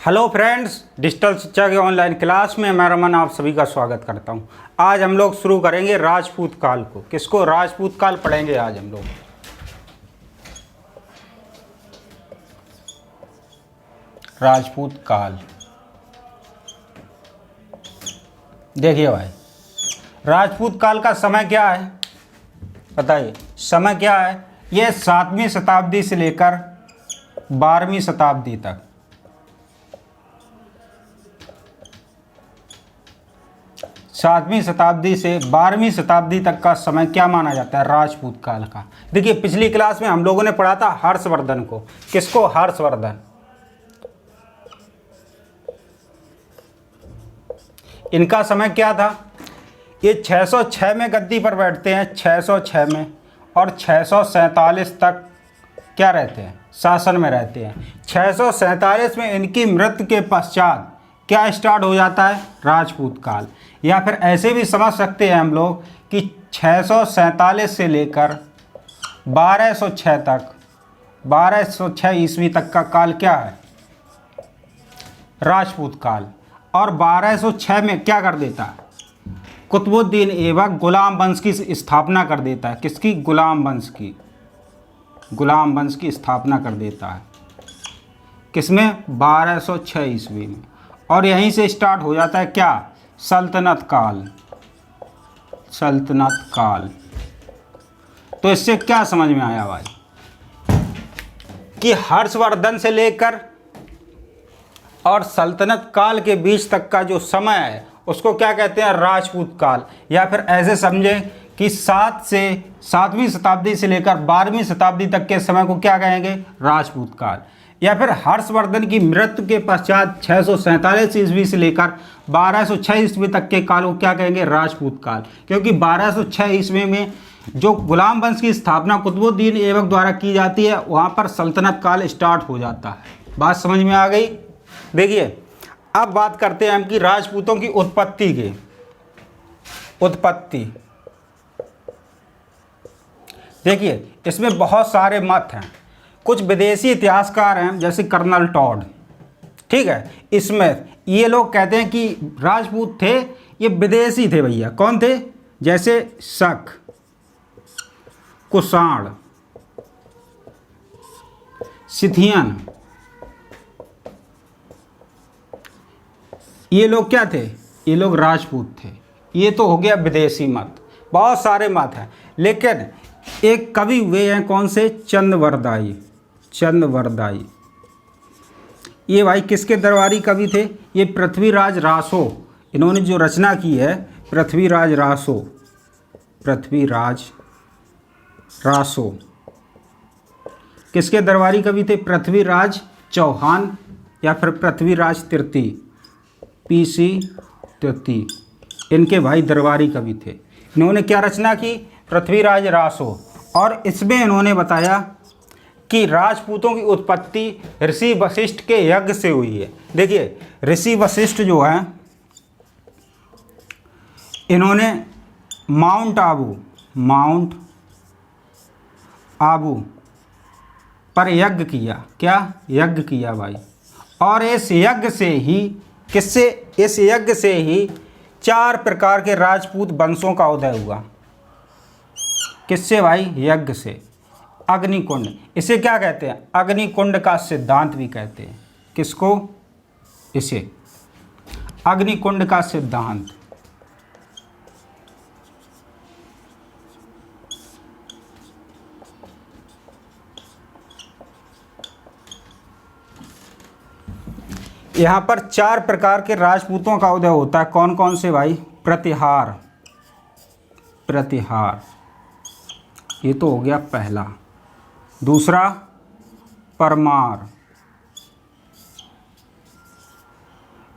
Hello friends, digital शिक्षा के online class में मैं रमन आप सभी का स्वागत करता हूं। आज हम लोग शुरू करेंगे राजपूत काल को। किसको? राजपूत काल पढ़ेंगे आज हम लोग। राजपूत काल देखिए भाई, राजपूत काल का समय क्या है बताइए। समय क्या है? ये 7वीं शताब्दी से लेकर 12वीं शताब्दी तक, 7वीं शताब्दी से 12वीं शताब्दी तक का समय क्या माना जाता है? राजपूत काल का। देखिए, पिछली क्लास में हम लोगों ने पढ़ा था हर्षवर्धन को। किसको? हर्षवर्धन। इनका समय क्या था? ये 606 में गद्दी पर बैठते हैं, 606 में, और 647 तक क्या रहते हैं? शासन में रहते हैं। 647 में इनकी मृत्यु के पश्चात क्या स्टार्ट हो जाता है? राजपूत काल। या फिर ऐसे भी समझ सकते हैं हम लोग कि 647 से लेकर 1206 तक, 1206 ईस्वी तक का काल क्या है? राजपूत काल। और 1206 में क्या कर देता है? कुतुबुद्दीन ऐबक गुलाम वंश की स्थापना कर देता है। किसकी? गुलाम वंश की। गुलाम वंश की स्थापना कर देता है। किसमें? 1206 ईस्वी में। और यहीं से स्टार्ट हो जाता है क्या? सल्तनत काल। सल्तनत काल। तो इससे क्या समझ में आया भाई कि हर्षवर्धन से लेकर और सल्तनत काल के बीच तक का जो समय है उसको क्या कहते हैं? राजपूत काल। या फिर ऐसे समझें कि 7वीं शताब्दी से लेकर 12वीं शताब्दी तक के समय को क्या कहेंगे? राजपूत काल। या फिर हर्षवर्धन की मृत्यु के पश्चात 647 ईस्वी से लेकर 1206 ईस्वी तक के काल को क्या कहेंगे? राजपूत काल। क्योंकि 1206 ईस्वी में जो गुलाम वंश की स्थापना कुतुबुद्दीन ऐबक द्वारा की जाती है, वहाँ पर सल्तनत काल स्टार्ट हो जाता है। बात समझ में आ गई? देखिए, अब बात करते हैं हम कि राजपूतों की उत्पत्ति की। उत्पत्ति देखिए, इसमें बहुत सारे मत हैं। कुछ विदेशी इतिहासकार हैं जैसे कर्नल टॉड, ठीक है। इसमें ये लोग कहते हैं कि राजपूत थे, ये विदेशी थे भैया। कौन थे? जैसे शक, कुषाण, सिथियन, ये लोग क्या थे? ये लोग राजपूत थे। ये तो हो गया विदेशी मत। बहुत सारे मत हैं, लेकिन एक कवि हुए हैं, कौन से? चंद्रवरदायी। चंद्रवरदायी ये भाई किसके दरबारी कवि थे? ये पृथ्वीराज रासो। इन्होंने जो रचना की है, पृथ्वीराज रासो। पृथ्वीराज रासो किसके दरबारी कवि थे? पृथ्वीराज चौहान या फिर पृथ्वीराज तृतीय, पीसी तृतीय, इनके भाई दरबारी कवि थे। इन्होंने क्या रचना की? पृथ्वीराज रासो। और इसमें इन्होंने बताया कि राजपूतों की उत्पत्ति ऋषि वशिष्ठ के यज्ञ से हुई है। देखिए, ऋषि वशिष्ठ जो है, इन्होंने माउंट आबू पर यज्ञ किया। क्या? यज्ञ किया भाई। और इस यज्ञ से ही किससे? इस यज्ञ से ही 4 प्रकार के राजपूत वंशों का उदय हुआ। किससे भाई? यज्ञ से। अग्निकुंड, इसे क्या कहते हैं? अग्निकुंड का सिद्धांत भी कहते हैं। किसको? इसे अग्निकुंड का सिद्धांत। यहाँ पर 4 प्रकार के राजपूतों का उदय होता है। कौन कौन से भाई? प्रतिहार, प्रतिहार, ये तो हो गया पहला। दूसरा परमार,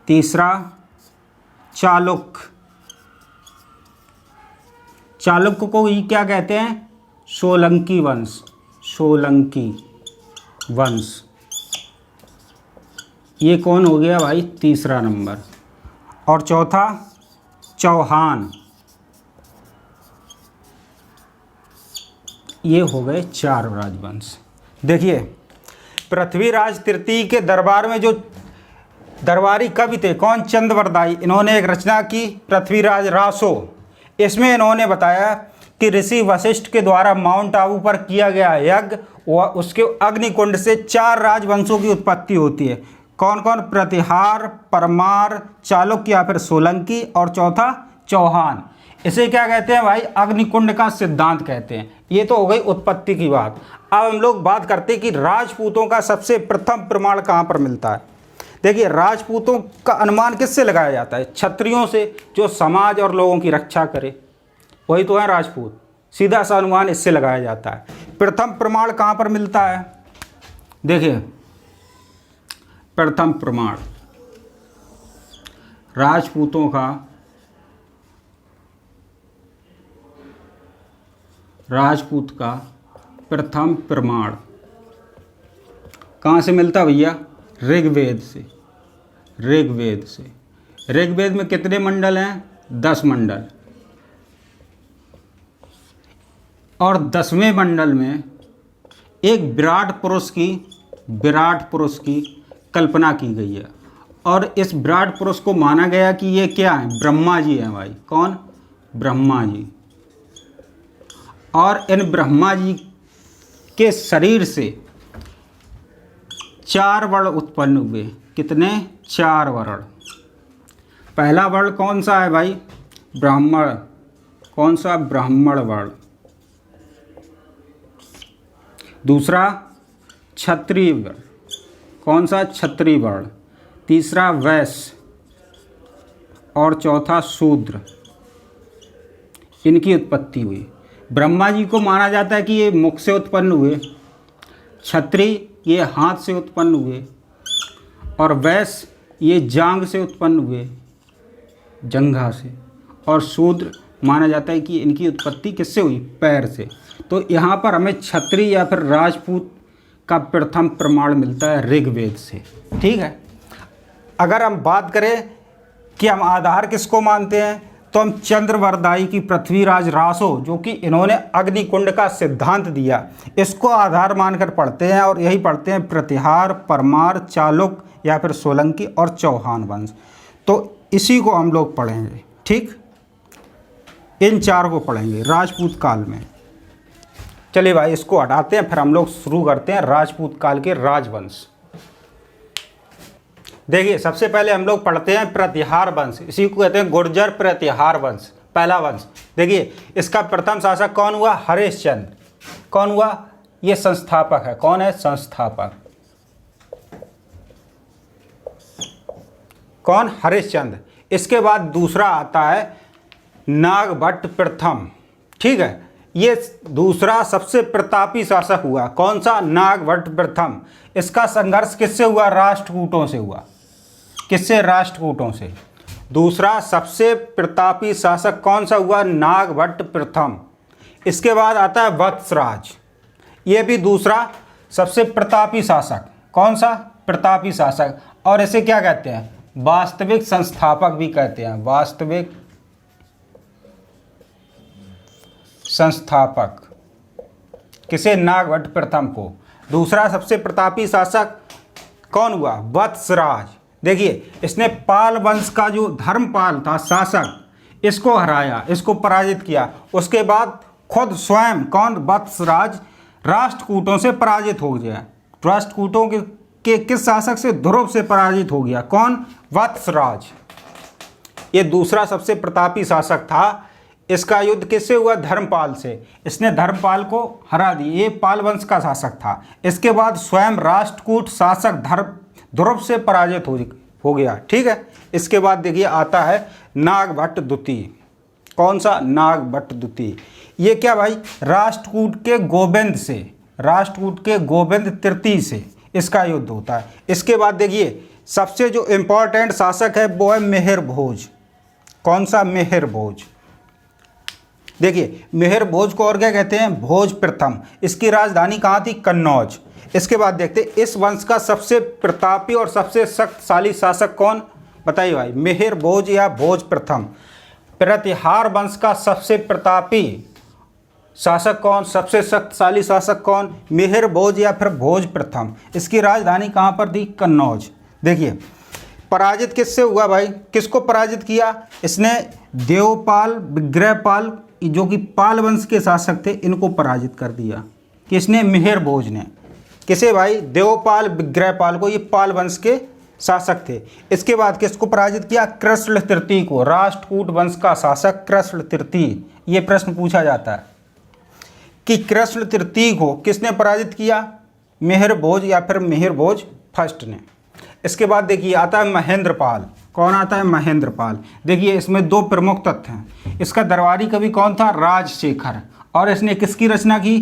तीसरा चालुक्य। चालुक्य को ही क्या कहते हैं? सोलंकी वंश। सोलंकी वंश, ये कौन हो गया भाई? तीसरा नंबर। और चौथा चौहान। ये हो गए 4 राजवंश। देखिए, पृथ्वीराज तृतीय के दरबार में जो दरबारी कवि थे कौन? चंद्रवरदाई। इन्होंने एक रचना की पृथ्वीराज रासो। इसमें इन्होंने बताया कि ऋषि वशिष्ठ के द्वारा माउंट आबू पर किया गया यज्ञ व उसके अग्निकुंड से 4 राजवंशों की उत्पत्ति होती है। कौन कौन? प्रतिहार, परमार, चालुक्य या फिर सोलंकी, और चौथा चौहान। इसे क्या कहते हैं भाई? अग्निकुंड का सिद्धांत कहते हैं। ये तो हो गई उत्पत्ति की बात। अब हम लोग बात करते हैं कि राजपूतों का सबसे प्रथम प्रमाण कहाँ पर मिलता है। देखिए, राजपूतों का अनुमान किससे लगाया जाता है? क्षत्रियों से, जो समाज और लोगों की रक्षा करे, वही तो है राजपूत। सीधा सा अनुमान इससे लगाया जाता है। प्रथम प्रमाण कहाँ पर मिलता है? देखिए, प्रथम प्रमाण राजपूतों का, राजपूत का प्रथम प्रमाण कहाँ से मिलता भैया? ऋग्वेद से। ऋग्वेद से। ऋग्वेद में कितने मंडल हैं? 10 मंडल। और 10वें मंडल में एक विराट पुरुष की कल्पना की गई है। और इस विराट पुरुष को माना गया कि ये क्या है? ब्रह्मा जी हैं भाई। कौन? ब्रह्मा जी। और इन ब्रह्मा जी के शरीर से 4 वर्ण उत्पन्न हुए। कितने? 4 वर्ण। पहला वर्ण कौन सा है भाई? ब्राह्मण। कौन सा? ब्राह्मण वर्ण। दूसरा क्षत्रिय वर्ण। कौन सा? क्षत्रिय वर्ण। तीसरा वैश्य, और चौथा शूद्र। इनकी उत्पत्ति हुई। ब्रह्मा जी को माना जाता है कि ये मुख से उत्पन्न हुए, क्षत्रिय ये हाथ से उत्पन्न हुए, और वैश्य ये जांघ से उत्पन्न हुए, जंघा से, और शूद्र माना जाता है कि इनकी उत्पत्ति किससे हुई? पैर से। तो यहाँ पर हमें क्षत्रिय या फिर राजपूत का प्रथम प्रमाण मिलता है ऋग्वेद से। ठीक है। अगर हम बात करें कि हम आधार किसको मानते हैं, तो हम चंद्रवरदाई की पृथ्वीराज रासो, जो कि इन्होंने अग्निकुंड का सिद्धांत दिया, इसको आधार मानकर पढ़ते हैं। और यही पढ़ते हैं प्रतिहार, परमार, चालुक्य या फिर सोलंकी और चौहान वंश। तो इसी को हम लोग पढ़ेंगे। ठीक, इन 4 को पढ़ेंगे राजपूत काल में। चलिए भाई, इसको हटाते हैं, फिर हम लोग शुरू करते हैं राजपूत काल के राजवंश। देखिए, सबसे पहले हम लोग पढ़ते हैं प्रतिहार वंश। इसी को कहते हैं गुर्जर प्रतिहार वंश, पहला वंश। देखिए, इसका प्रथम शासक कौन हुआ? हरिश्चंद्र। कौन हुआ? ये संस्थापक है। कौन है? संस्थापक। कौन? हरिश्चंद्र। इसके बाद दूसरा आता है नागभट्ट प्रथम। ठीक है, ये दूसरा सबसे प्रतापी शासक हुआ। कौन सा? नागभट्ट प्रथम। इसका संघर्ष किससे हुआ? राष्ट्रकूटों से हुआ। किससे? राष्ट्रकूटों से। दूसरा सबसे प्रतापी शासक कौन सा हुआ? नागभट्ट प्रथम। इसके बाद आता है वत्सराज। ये भी दूसरा सबसे प्रतापी शासक। कौन सा? प्रतापी शासक। और इसे क्या कहते हैं? वास्तविक संस्थापक भी कहते हैं। वास्तविक संस्थापक। किसे? नागभट्ट प्रथम को। दूसरा सबसे प्रतापी शासक कौन हुआ? वत्सराज। देखिए, इसने पाल वंश का जो धर्मपाल था शासक, इसको हराया, इसको पराजित किया। उसके बाद खुद स्वयं कौन? वत्सराज राष्ट्रकूटों से पराजित हो गया। राष्ट्रकूटों के किस शासक से? ध्रुव से पराजित हो गया। कौन? वत्सराज। ये दूसरा सबसे प्रतापी शासक था। इसका युद्ध किससे हुआ? धर्मपाल से। इसने धर्मपाल को हरा दिया। ये पाल वंश का शासक था। इसके बाद स्वयं राष्ट्रकूट शासक ध्रुव से पराजित हो गया। ठीक है। इसके बाद देखिए आता है नागभट्ट द्वितीय। कौन सा? नागभट्ट द्वितीय। ये क्या भाई? राष्ट्रकूट के गोविंद से, राष्ट्रकूट के गोविंद तृतीय से इसका युद्ध होता है। इसके बाद देखिए, सबसे जो इम्पोर्टेंट शासक है वो है मिहिर भोज। कौन सा? मिहिर भोज। देखिए, मिहिर भोज को और क्या कहते हैं? भोज प्रथम। इसकी राजधानी कहाँ थी? कन्नौज। इसके बाद देखते हैं इस वंश का सबसे प्रतापी और सबसे शक्तिशाली शासक कौन? बताइए भाई। मिहिर भोज या भोज प्रथम। प्रतिहार वंश का सबसे प्रतापी शासक कौन? सबसे शक्तिशाली शासक कौन? मिहिर भोज या फिर भोज प्रथम। इसकी राजधानी कहाँ पर थी? कन्नौज। देखिए, पराजित किससे हुआ भाई, किसको पराजित किया इसने? देवपाल विग्रहपाल जो कि पाल वंश के शासक थे, इनको पराजित कर दिया। किसने? मिहिर भोज ने। किसे भाई? देवपाल विग्रहपाल को, ये पाल वंश के शासक थे। इसके बाद किसको पराजित किया? कृष्ण तृतीय को, राष्ट्रकूट वंश का शासक कृष्ण तृतीय। ये प्रश्न पूछा जाता है कि कृष्ण तृतीय को किसने पराजित किया? मिहिर भोज या फिर मिहिर भोज फर्स्ट ने। इसके बाद देखिए आता है महेंद्रपाल। कौन आता है? महेंद्रपाल। देखिए इसमें दो प्रमुख तथ्य हैं। इसका दरबारी कवि कौन था? राजशेखर। और इसने किसकी रचना की?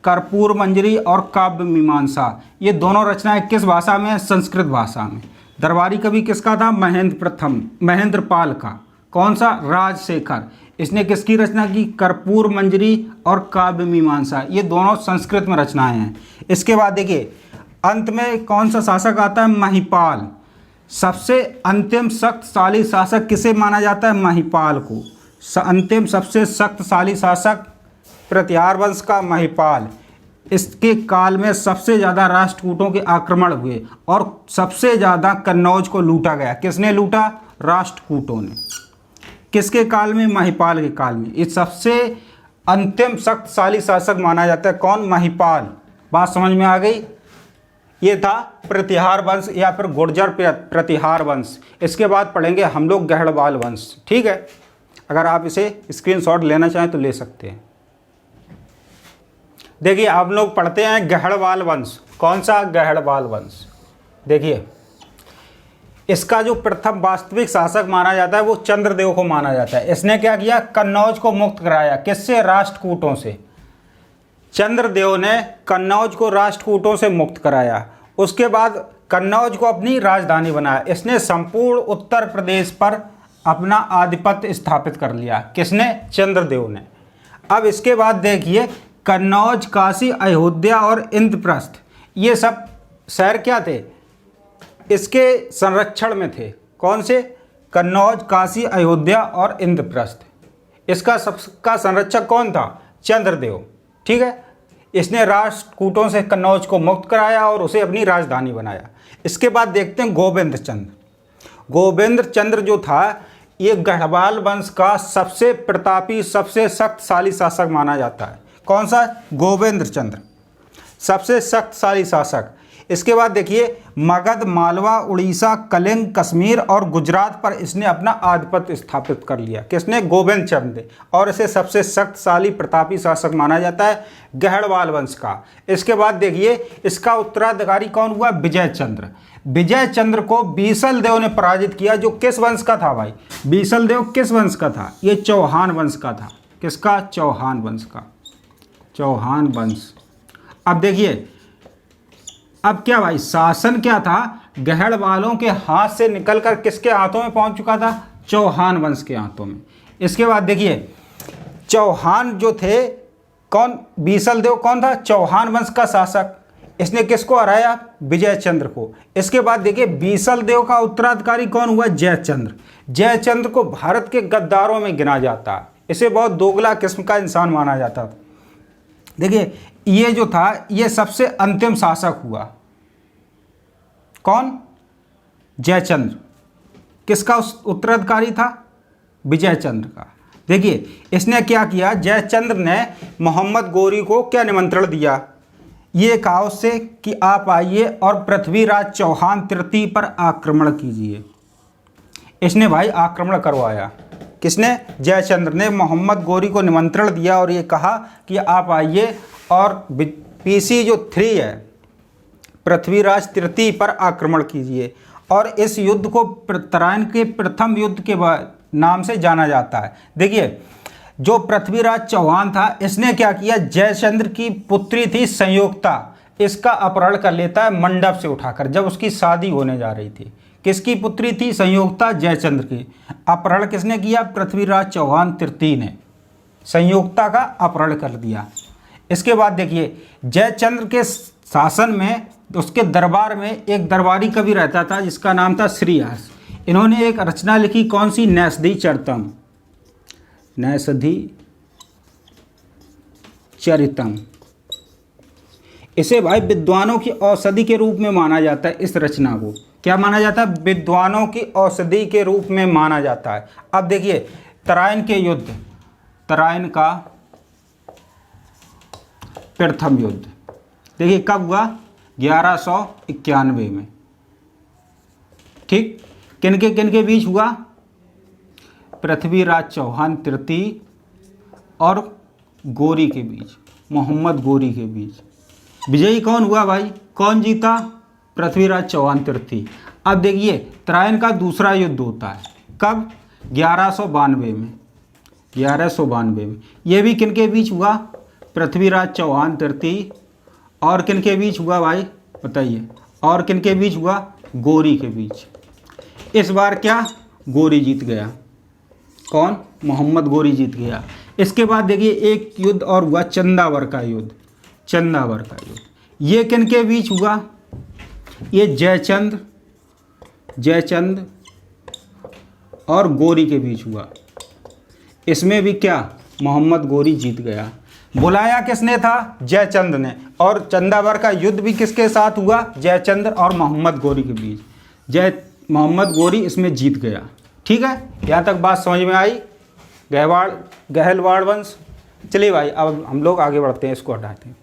कर्पूर मंजरी और काव्य मीमांसा। ये दोनों रचनाएं किस भाषा में? संस्कृत भाषा में। दरबारी कवि किसका था? महेंद्रपाल का। कौन सा? राजशेखर। इसने किसकी रचना की? कर्पूर मंजरी और काव्य मीमांसा। ये दोनों संस्कृत में रचनाएं हैं। इसके बाद देखिए अंत में कौन सा शासक आता है? महिपाल। सबसे अंतिम शक्तिशाली शासक किसे माना जाता है? महिपाल को। अंतिम सबसे शक्तिशाली शासक प्रतिहार वंश का महिपाल। इसके काल में सबसे ज़्यादा राष्ट्रकूटों के आक्रमण हुए और सबसे ज़्यादा कन्नौज को लूटा गया। किसने लूटा? राष्ट्रकूटों ने। किसके काल में? महिपाल के काल में। इस सबसे अंतिम शक्तिशाली शासक माना जाता है कौन? महिपाल। बात समझ में आ गई? ये था प्रतिहार वंश या फिर गुर्जर प्रतिहार वंश। इसके बाद पढ़ेंगे हम लोग गहड़वाल वंश। ठीक है, अगर आप इसे स्क्रीनशॉट लेना चाहें तो ले सकते हैं। देखिए आप लोग पढ़ते हैं गहड़वाल वंश। कौन सा? गहड़वाल वंश। देखिए इसका जो प्रथम वास्तविक शासक माना जाता है वो चंद्रदेव को माना जाता है। इसने क्या किया? कन्नौज को मुक्त कराया। किससे? राष्ट्रकूटों से। चंद्रदेव ने कन्नौज को राष्ट्रकूटों से मुक्त कराया। उसके बाद कन्नौज को अपनी राजधानी बनाया। इसने संपूर्ण उत्तर प्रदेश पर अपना आधिपत्य स्थापित कर लिया। किसने? चंद्रदेव ने। अब इसके बाद देखिए कन्नौज, काशी, अयोध्या और इंद्रप्रस्थ, ये सब शहर क्या थे? इसके संरक्षण में थे। कौन से? कन्नौज, काशी, अयोध्या और इंद्रप्रस्थ। इसका सबका संरक्षक कौन था? चंद्रदेव। ठीक है, इसने राष्ट्रकूटों से कन्नौज को मुक्त कराया और उसे अपनी राजधानी बनाया। इसके बाद देखते हैं गोविंद चंद्र। गोविंद चंद्र जो था ये गढ़वाल वंश का सबसे प्रतापी, सबसे शक्तिशाली शासक माना जाता है। कौन सा? गोविंद चंद्र, सबसे शक्तिशाली शासक। इसके बाद देखिए मगध, मालवा, उड़ीसा, कलिंग, कश्मीर और गुजरात पर इसने अपना आधिपत्य स्थापित कर लिया। किसने? गोविंद चंद्र। और इसे सबसे शक्तिशाली प्रतापी शासक माना जाता है गहड़वाल वंश का। इसके बाद देखिए इसका उत्तराधिकारी कौन हुआ? विजय चंद्र। विजय चंद्र को बीसल देव ने पराजित किया, जो किस वंश का था भाई? बीसल देव किस वंश का था? ये चौहान वंश का था। किसका? चौहान वंश का। चौहान वंश। अब देखिए अब क्या भाई शासन क्या था? गहड़वालों के हाथ से निकलकर किसके हाथों में पहुंच चुका था? चौहान वंश के हाथों में। इसके बाद देखिए चौहान जो थे, कौन? बीसल देव कौन था? चौहान वंश का शासक। इसने किसको हराया? विजय चंद्र को। इसके बाद देखिए बीसल देव का उत्तराधिकारी कौन हुआ? जयचंद्र। जयचंद्र को भारत के गद्दारों में गिना जाता है। इसे बहुत दोगला किस्म का इंसान माना जाता था। देखिए ये जो था ये सबसे अंतिम शासक हुआ। कौन? जयचंद्र। किसका उत्तराधिकारी था? विजय चंद्र का। देखिए इसने क्या किया? जयचंद्र ने मोहम्मद गोरी को क्या निमंत्रण दिया? ये कहा उससे कि आप आइए और पृथ्वीराज चौहान तृतीय पर आक्रमण कीजिए। इसने भाई आक्रमण करवाया। किसने? जयचंद्र ने मोहम्मद गोरी को निमंत्रण दिया और ये कहा कि आप आइए और PC जो 3 है पृथ्वीराज तृतीय पर आक्रमण कीजिए। और इस युद्ध को तराइन के प्रथम युद्ध के नाम से जाना जाता है। देखिए जो पृथ्वीराज चौहान था इसने क्या किया? जयचंद्र की पुत्री थी संयुक्ता, इसका अपहरण कर लेता है मंडप से उठाकर, जब उसकी शादी होने जा रही थी। किसकी पुत्री थी? संयुक्ता, जयचंद्र की। अपहरण किसने किया? पृथ्वीराज चौहान तृतीय ने संयुक्ता का अपहरण कर दिया। इसके बाद देखिए जयचंद्र के शासन में उसके दरबार में एक दरबारी कवि रहता था जिसका नाम था श्रीहर्ष। इन्होंने एक रचना लिखी। कौन सी? नैषधि चरितम। नैषधि चरितम। इसे भाई विद्वानों की औषधि के रूप में माना जाता है इस रचना को। क्या माना जाता है? विद्वानों की औषधि के रूप में माना जाता है। अब देखिए तराइन के युद्ध, तराइन का प्रथम युद्ध देखिए कब हुआ? 1191 में। ठीक, किनके बीच हुआ? पृथ्वीराज चौहान तृतीय और गोरी के बीच, मोहम्मद गोरी के बीच। विजयी कौन हुआ भाई? कौन जीता? पृथ्वीराज चौहान तृतीय। अब देखिए तराइन का दूसरा युद्ध होता है कब? 1192 में। 1192 में ये भी किनके बीच हुआ? पृथ्वीराज चौहान तृतीय और किनके बीच हुआ भाई बताइए? और किनके बीच हुआ? गोरी के बीच। इस बार क्या? गोरी जीत गया। कौन? मोहम्मद गोरी जीत गया। इसके बाद देखिए एक युद्ध और हुआ, चंदावर का युद्ध। चंदावर का युद्ध ये किनके बीच हुआ? ये जयचंद और गोरी के बीच हुआ। इसमें भी क्या? मोहम्मद गोरी जीत गया। बुलाया किसने था? जयचंद ने। और चंदावर का युद्ध भी किसके साथ हुआ? जयचंद और मोहम्मद गोरी के बीच। मोहम्मद गोरी इसमें जीत गया। ठीक है, यहाँ तक बात समझ में आई? गहलवाड़ वंश। चलिए भाई अब हम लोग आगे बढ़ते हैं, इसको हटाते हैं।